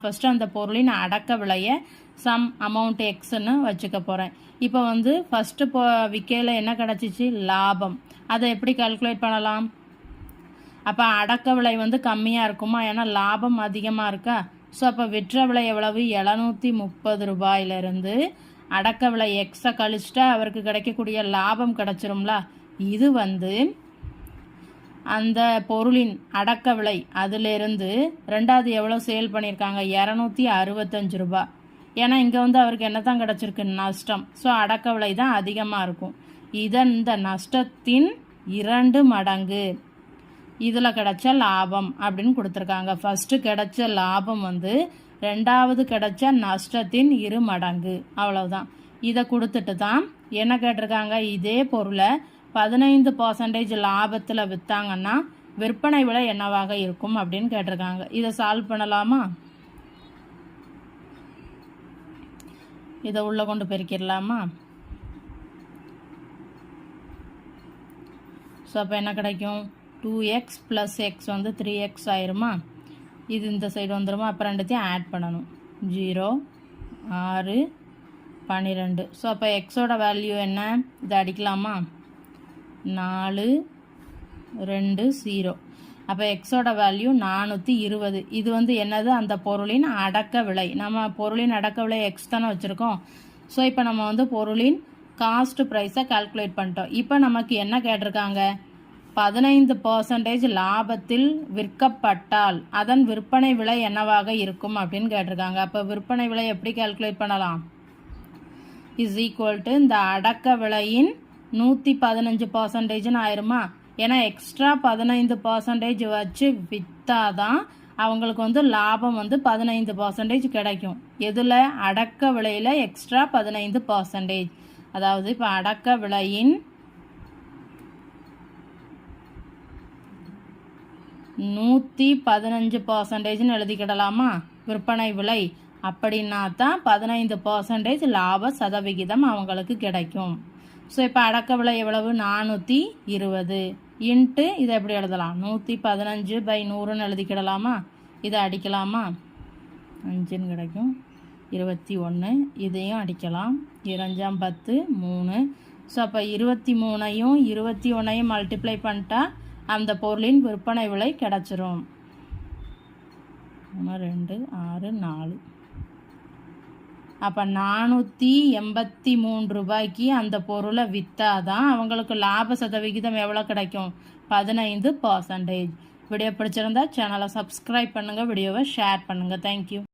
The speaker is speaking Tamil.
ஃபஸ்ட்டு அந்த பொருளின் அடக்க விலையை சம் அமௌண்ட் எக்ஸ்ன்னு வச்சுக்க போகிறேன். இப்போ ஃபஸ்ட்டு விற்கையில் என்ன கிடச்சிச்சு? லாபம். அதை எப்படி கால்குலேட் பண்ணலாம்? அப்போ அடக்க விலை கம்மியாக இருக்குமா? ஏன்னா லாபம் அதிகமாக இருக்கா? ஸோ அப்போ விற்ற விலை எவ்வளவு? 730 ரூபாயிலிருந்து அடக்க விலை எக்ஸை கழிச்சிட்டா அவருக்கு கிடைக்கக்கூடிய லாபம் கிடச்சிரும்ல. இது அந்த பொருளின் அடக்க விலை அதிலிருந்து ரெண்டாவது எவ்வளோ சேல் பண்ணியிருக்காங்க? 265 ரூபா. ஏன்னா இங்கே அவருக்கு என்ன தான் கிடச்சிருக்கு? நஷ்டம். ஸோ அடக்க விலை தான் அதிகமாக இருக்கும். இந்த நஷ்டத்தின் 2 மடங்கு இதில் கிடைச்ச லாபம் அப்படின்னு கொடுத்துருக்காங்க. ஃபஸ்ட்டு கிடைச்ச லாபம் ரெண்டாவது கிடைச்ச நஷ்டத்தின் 2 மடங்கு. அவ்வளவுதான். இதை கொடுத்துட்டு தான் என்ன கேட்டிருக்காங்க? இதே பொருளை 15% லாபத்தில் விற்றாங்கன்னா விற்பனை விலை என்னவாக இருக்கும் அப்படின்னு கேட்டிருக்காங்க. இதை சால்வ் பண்ணலாமா? இதை உள்ள கொண்டு பெருக்கிடலாமா? ஸோ அப்போ என்ன கிடைக்கும்? 2x + x 3x ஆயிருமா? இது இந்த சைடு வந்துடுமா? அப்போ ரெண்டுத்தையும் ஆட் பண்ணணும். 0 6 12. ஸோ அப்போ எக்ஸோட வேல்யூ என்ன? இதை அடிக்கலாமா? 4 2 0. அப்போ எக்ஸோட வேல்யூ 420. இது என்னது? அந்த பொருளின் அடக்க விலை. நம்ம பொருளின் அடக்க விலை எக்ஸ் தானே வச்சுருக்கோம். ஸோ இப்போ நம்ம பொருளின் காஸ்ட் ப்ரைஸை கால்குலேட் பண்ணிட்டோம். இப்போ நமக்கு என்ன கேட்டிருக்காங்க? 15% லாபத்தில் விற்கப்பட்டால் அதன் விற்பனை விலை என்னவாக இருக்கும் அப்படின்னு கேட்டிருக்காங்க. அப்போ விற்பனை விலை எப்படி கால்குலேட் பண்ணலாம்? இஸ் ஈக்குவல் டு இந்த அடக்க விலையின் 115% ஆயிருமா? ஏன்னா எக்ஸ்ட்ரா 15% வச்சு விற்றாதான் அவங்களுக்கு லாபம் 15% கிடைக்கும். எதில்? அடக்க விலையில் எக்ஸ்ட்ரா 15%. அதாவது இப்போ அடக்க விலையின் 115% எழுதிக்கிடலாமா? விற்பனை விலை அப்படின்னா தான் 15% லாப சதவிகிதம் அவங்களுக்கு கிடைக்கும். ஸோ இப்போ அடக்க விலை எவ்வளவு? 420 இன்ட்டு இதை எப்படி எழுதலாம்? 115/100ன்னு எழுதிக்கிடலாமா? இதை அடிக்கலாமா? 5ன்னு கிடைக்கும். 21. இதையும் அடிக்கலாம். 2 10 3. ஸோ அப்போ 23ஐயும் 21ஐயும் மல்டிப்ளை பண்ணிட்டா அந்த பொருளின் விற்பனை விலை கிடச்சிரும். 2 6 4. அப்போ 483 ரூபாய்க்கு அந்த பொருளை விற்றாதான் அவங்களுக்கு லாப சதவிகிதம் எவ்வளோ கிடைக்கும்? 15%. வீடியோ பிடிச்சிருந்தா சேனலை சப்ஸ்கிரைப் பண்ணுங்கள், வீடியோவை ஷேர் பண்ணுங்கள். தேங்க்யூ.